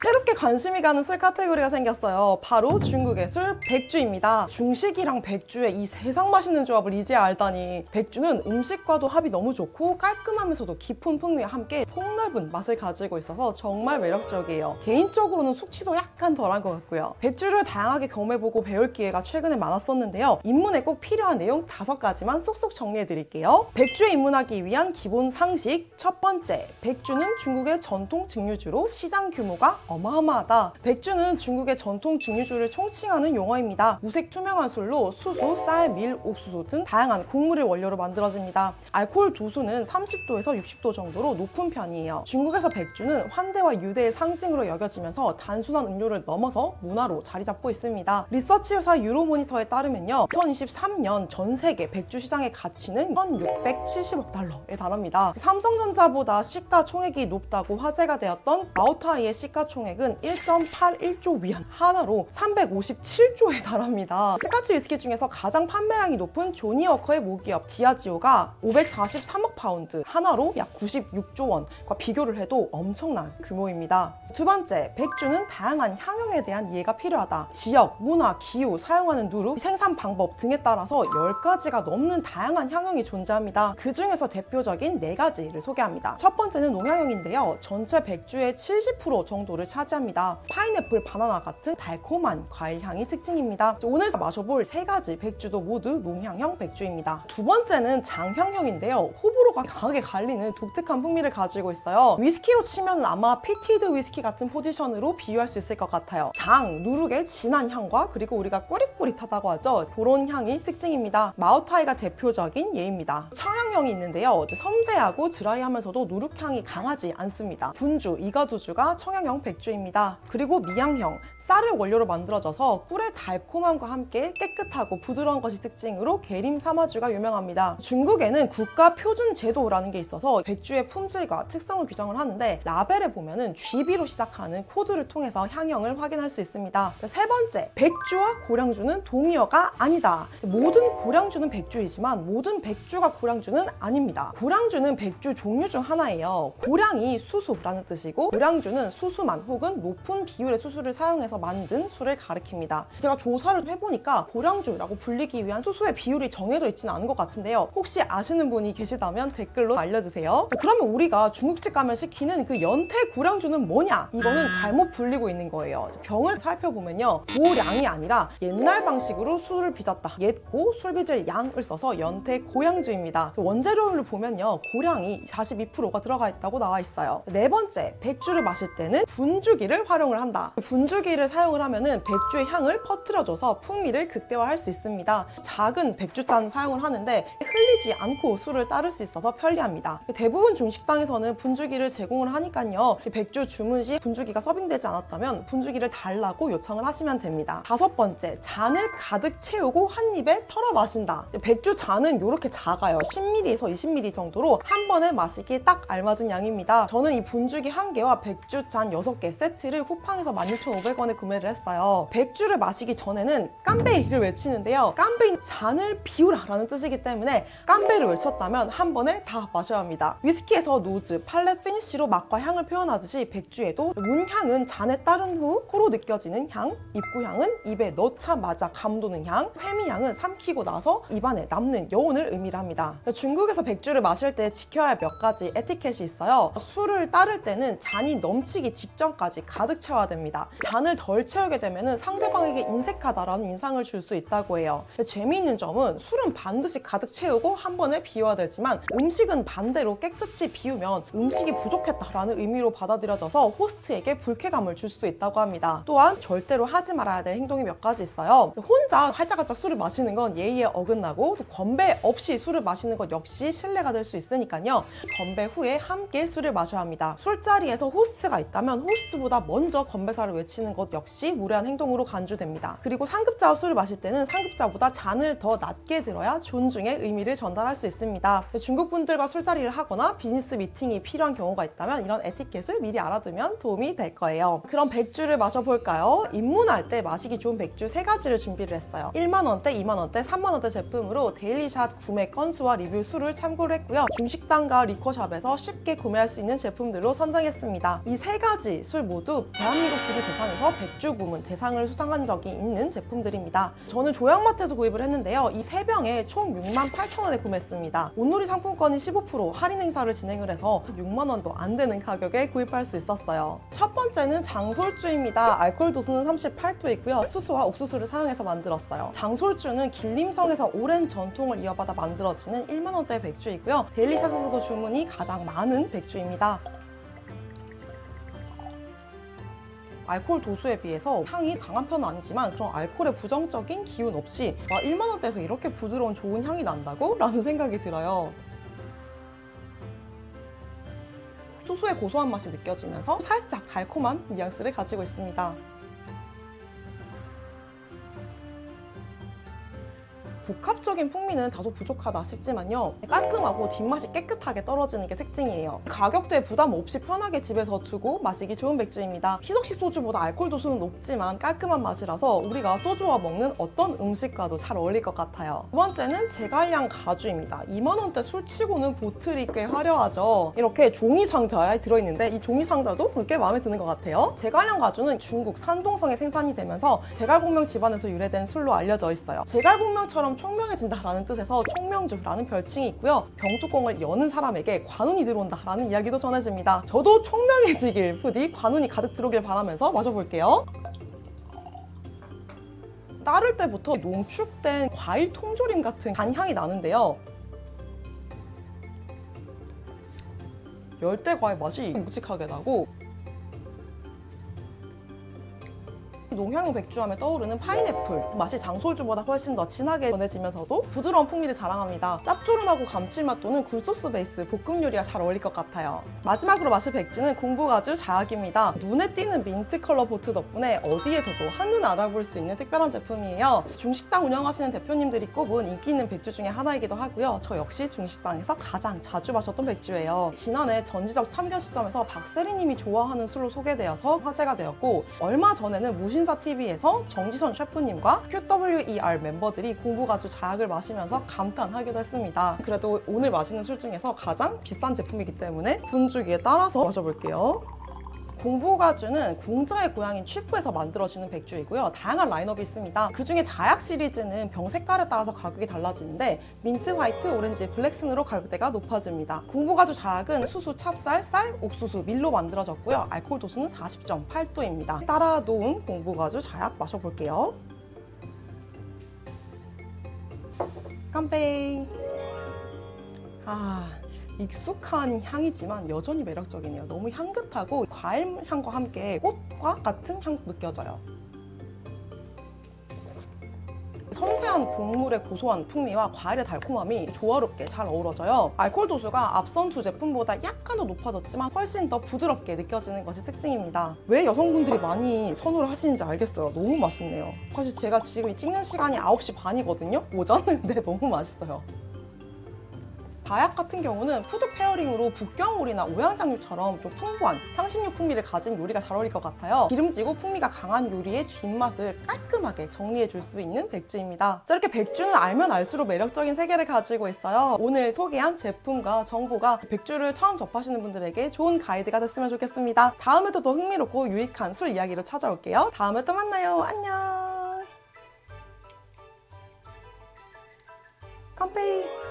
새롭게 관심이 가는 술 카테고리가 생겼어요. 바로 중국의 술 백주입니다. 중식이랑 백주의 이 세상 맛있는 조합을 이제야 알다니. 백주는 음식과도 합이 너무 좋고 깔끔하면서도 깊은 풍미와 함께 폭넓은 맛을 가지고 있어서 정말 매력적이에요. 개인적으로는 숙취도 약간 덜한 것 같고요. 백주를 다양하게 경험해보고 배울 기회가 최근에 많았었는데요. 입문에 꼭 필요한 내용 5가지만 쏙쏙 정리해드릴게요. 백주에 입문하기 위한 기본 상식. 첫 번째, 백주는 중국의 전통 증류주로 시장 규모가 어마어마하다. 백주는 중국의 전통 증류주를 총칭하는 용어입니다. 무색 투명한 술로 수수, 쌀, 밀, 옥수수 등 다양한 곡물을 원료로 만들어집니다. 알코올 도수는 30도에서 60도 정도로 높은 편이에요. 중국에서 백주는 환대와 유대의 상징으로 여겨지면서 단순한 음료를 넘어서 문화로 자리 잡고 있습니다. 리서치 회사 유로모니터에 따르면요, 2023년 전 세계 백주 시장의 가치는 1,670억 달러에 달합니다. 삼성전자보다 시가총액이 높다고 화제가 되었던 마오타이의 시가총액은 1.81조 위안, 하나로 357조에 달합니다. 스카치 위스키 중에서 가장 판매량이 높은 조니워커의 모기업 디아지오가 543억 파운드, 하나로 약 96조 원과 비교를 해도 엄청난 규모입니다. 두 번째, 백주는 다양한 향형에 대한 이해가 필요하다. 지역, 문화, 기후, 사용하는 누룩, 생산 방법 등에 따라서 10가지가 넘는 다양한 향형이 존재합니다. 그 중에서 대표적인 4가지를 소개합니다. 첫 번째는 농향형인데요. 전체 백주의 70% 정도를 차지합니다. 파인애플, 바나나 같은 달콤한 과일 향이 특징입니다. 오늘 마셔볼 3가지 백주도 모두 농향형 백주입니다. 두 번째는 장향형인데요. 호불호가 강하게 갈리는 독특한 풍미를 가지고 있어요. 위스키로 치면 아마 피티드 위스키 같은 포지션으로 비유할 수 있을 것 같아요. 장, 누룩의 진한 향과 그리고 우리가 꾸릿꾸릿하다고 하죠. 그런 향이 특징입니다. 마오타이가 대표적인 예입니다. 청향형이 있는데요. 섬세하고 드라이하면서도 누룩향이 강하지 않습니다. 분주, 이가두주가 청향형 백주입니다. 그리고 미향형, 쌀을 원료로 만들어져서 꿀의 달콤함과 함께 깨끗하고 부드러운 것이 특징으로 계림 사마주가 유명합니다. 중국에는 국가 표준 제도라는 게 있어서 백주의 품질과 특성을 규정을 하는데, 라벨에 보면은 GB로 시작하는 코드를 통해서 향형을 확인할 수 있습니다. 세 번째, 백주와 고량주는 동의어가 아니다. 모든 고량주는 백주이지만 모든 백주가 고량주는 아닙니다. 고량주는 백주 종류 중 하나예요. 고량이 수수라는 뜻이고 고량주는 수수만 혹은 높은 비율의 수수를 사용해서 만든 술을 가리킵니다. 제가 조사를 해보니까 고량주라고 불리기 위한 수수의 비율이 정해져 있지는 않은 것 같은데요. 혹시 아시는 분이 계시다면 댓글로 알려주세요. 그러면 우리가 중국집 가면 시키는 그 연태 고량주는 뭐냐? 이거는 잘못 불리고 있는 거예요. 병을 살펴보면요, 고량이 아니라 옛날 방식으로 술을 빚었다. 옛고 술 빚을 양을 써서 연태 고량주입니다. 원재료를 보면요, 고량이 42%가 들어가 있다고 나와 있어요. 네 번째, 백주를 마실 때는 분주기를 활용을 한다. 분주기를 사용을 하면은 백주의 향을 퍼뜨려줘서 풍미를 극대화할 수 있습니다. 작은 백주잔 사용을 하는데 흘리지 않고 술을 따를 수 있어서 편리합니다. 대부분 중식당에서는 분주기를 제공을 하니까요, 백주 주문 시 분주기가 서빙되지 않았다면 분주기를 달라고 요청을 하시면 됩니다. 다섯 번째, 잔을 가득 채우고 한 입에 털어 마신다. 백주 잔은 이렇게 작아요. 10ml에서 20ml 정도로 한 번에 마시기에 딱 알맞은 양입니다. 저는 이 분주기 1개와 백주 잔 6개 세트를 쿠팡에서 16,500원에 구매를 했어요. 백주를 마시기 전에는 깐베이를 외치는데요, 깐베이는 잔을 비우라 라는 뜻이기 때문에 깐베이를 외쳤다면 한 번에 다 마셔야 합니다. 위스키에서 노즈, 팔렛 피니쉬로 맛과 향을 표현하듯이 백주에도 문향은 잔에 따른 후 코로 느껴지는 향, 입구향은 입에 넣자마자 감도는 향, 회미향은 삼키고 나서 입안에 남는 여운을 의미를 합니다. 중국에서 백주를 마실 때 지켜야 할 몇 가지 에티켓이 있어요. 술을 따를 때는 잔이 넘치기 직전까지 가득 채워야 됩니다. 잔을 덜 채우게 되면 상대방에게 인색하다라는 인상을 줄 수 있다고 해요. 재미있는 점은 술은 반드시 가득 채우고 한 번에 비워야 되지만 음식은 반대로 깨끗이 비우면 음식이 부족했다라는 의미로 받아들여져서 호스트에게 불쾌감을 줄 수도 있다고 합니다. 또한 절대로 하지 말아야 될 행동이 몇 가지 있어요. 혼자 활짝활짝 술을 마시는 건 예의에 어긋나고, 또 건배 없이 술을 마시는 것 역시 신뢰가 될 수 있으니까요, 건배 후에 함께 술을 마셔야 합니다. 술자리에서 호스트가 있다면 호스트보다 먼저 건배사를 외치는 것 역시 무례한 행동으로 간주됩니다. 그리고 상급자와 술을 마실 때는 상급자보다 잔을 더 낮게 들어야 존중의 의미를 전달할 수 있습니다. 중국 백주분들과 술자리를 하거나 비즈니스 미팅이 필요한 경우가 있다면 이런 에티켓을 미리 알아두면 도움이 될 거예요. 그럼 백주를 마셔볼까요? 입문할 때 마시기 좋은 백주 3가지를 준비를 했어요. 1만원대, 2만원대, 3만원대 제품으로 데일리샷 구매 건수와 리뷰 수를 참고를 했고요. 중식당과 리코샵에서 쉽게 구매할 수 있는 제품들로 선정했습니다. 이 3가지 술 모두 대한민국 주류 대상에서 백주 부문 대상을 수상한 적이 있는 제품들입니다. 저는 조양마트에서 구입을 했는데요. 이 3병에 총 68,000원에 구매했습니다. 온누리 상품권이 15% 할인 행사를 진행을 해서 6만원도 안 되는 가격에 구입할 수 있었어요. 첫 번째는 장솔주입니다. 알코올 도수는 38도이고요. 수수와 옥수수를 사용해서 만들었어요. 장솔주는 길림성에서 오랜 전통을 이어받아 만들어지는 1만원대 백주이고요. 데일리샷에서도 주문이 가장 많은 백주입니다. 알코올 도수에 비해서 향이 강한 편은 아니지만 그런 알코올의 부정적인 기운 없이 1만원대에서 이렇게 부드러운 좋은 향이 난다고? 라는 생각이 들어요. 수수의 고소한 맛이 느껴지면서 살짝 달콤한 뉘앙스를 가지고 있습니다. 복합적인 풍미는 다소 부족하다 싶지만요. 깔끔하고 뒷맛이 깨끗하게 떨어지는 게 특징이에요. 가격대에 부담 없이 편하게 집에서 두고 마시기 좋은 백주입니다. 희석식 소주보다 알코올 도수는 높지만 깔끔한 맛이라서 우리가 소주와 먹는 어떤 음식과도 잘 어울릴 것 같아요. 두 번째는 제갈량 가주입니다. 2만원대 술치고는 보틀이 꽤 화려하죠. 이렇게 종이 상자에 들어있는데 이 종이 상자도 꽤 마음에 드는 것 같아요. 제갈량 가주는 중국 산동성에 생산이 되면서 제갈공명 집안에서 유래된 술로 알려져 있어요. 제갈공명처럼 총명해진다라는 뜻에서 총명주라는 별칭이 있고요. 병뚜껑을 여는 사람에게 관운이 들어온다라는 이야기도 전해집니다. 저도 총명해지길 부디 관운이 가득 들어오길 바라면서 마셔볼게요. 따를 때부터 농축된 과일 통조림 같은 단향이 나는데요. 열대 과일 맛이 묵직하게 나고 농향 백주하면 떠오르는 파인애플 맛이 장솔주보다 훨씬 더 진하게 전해지면서도 부드러운 풍미를 자랑합니다. 짭조름하고 감칠맛 또는 굴소스 베이스 볶음 요리가 잘 어울릴 것 같아요. 마지막으로 마실 백주는 공부가주 자약입니다. 눈에 띄는 민트 컬러 보트 덕분에 어디에서도 한눈 알아볼 수 있는 특별한 제품이에요. 중식당 운영하시는 대표님들이 꼽은 인기 있는 백주 중에 하나이기도 하고요. 저 역시 중식당에서 가장 자주 마셨던 백주예요. 지난해 전지적 참견 시점에서 박세리님이 좋아하는 술로 소개되어서 화제가 되었고 얼마 전에는 무신사TV에서 정지선 셰프님과 QWER 멤버들이 공부가주 자약을 마시면서 감탄하기도 했습니다. 그래도 오늘 마시는 술 중에서 가장 비싼 제품이기 때문에 분주기에 따라서 마셔볼게요. 공부가주는 공자의 고향인 취푸에서 만들어지는 백주이고요. 다양한 라인업이 있습니다. 그중에 자약 시리즈는 병 색깔에 따라서 가격이 달라지는데 민트, 화이트, 오렌지, 블랙 순으로 가격대가 높아집니다. 공부가주 자약은 수수, 찹쌀, 쌀, 옥수수, 밀로 만들어졌고요. 알코올 도수는 40.8도입니다. 따라 놓은 공부가주 자약 마셔볼게요. 깜빼. 익숙한 향이지만 여전히 매력적이네요. 너무 향긋하고 과일 향과 함께 꽃과 같은 향도 느껴져요. 섬세한 곡물의 고소한 풍미와 과일의 달콤함이 조화롭게 잘 어우러져요. 알코올 도수가 앞선 두 제품보다 약간 더 높아졌지만 훨씬 더 부드럽게 느껴지는 것이 특징입니다. 왜 여성분들이 많이 선호를 하시는지 알겠어요. 너무 맛있네요. 사실 제가 지금 찍는 시간이 9시 반이거든요? 오전? 근데 너무 맛있어요. 자약 같은 경우는 푸드 페어링으로 북경오리나 오양장류처럼 좀 풍부한 향신료 풍미를 가진 요리가 잘 어울릴 것 같아요. 기름지고 풍미가 강한 요리의 뒷맛을 깔끔하게 정리해줄 수 있는 백주입니다. 자, 이렇게 백주는 알면 알수록 매력적인 세계를 가지고 있어요. 오늘 소개한 제품과 정보가 백주를 처음 접하시는 분들에게 좋은 가이드가 됐으면 좋겠습니다. 다음에도 더 흥미롭고 유익한 술 이야기로 찾아올게요. 다음에 또 만나요. 안녕. 깜빼.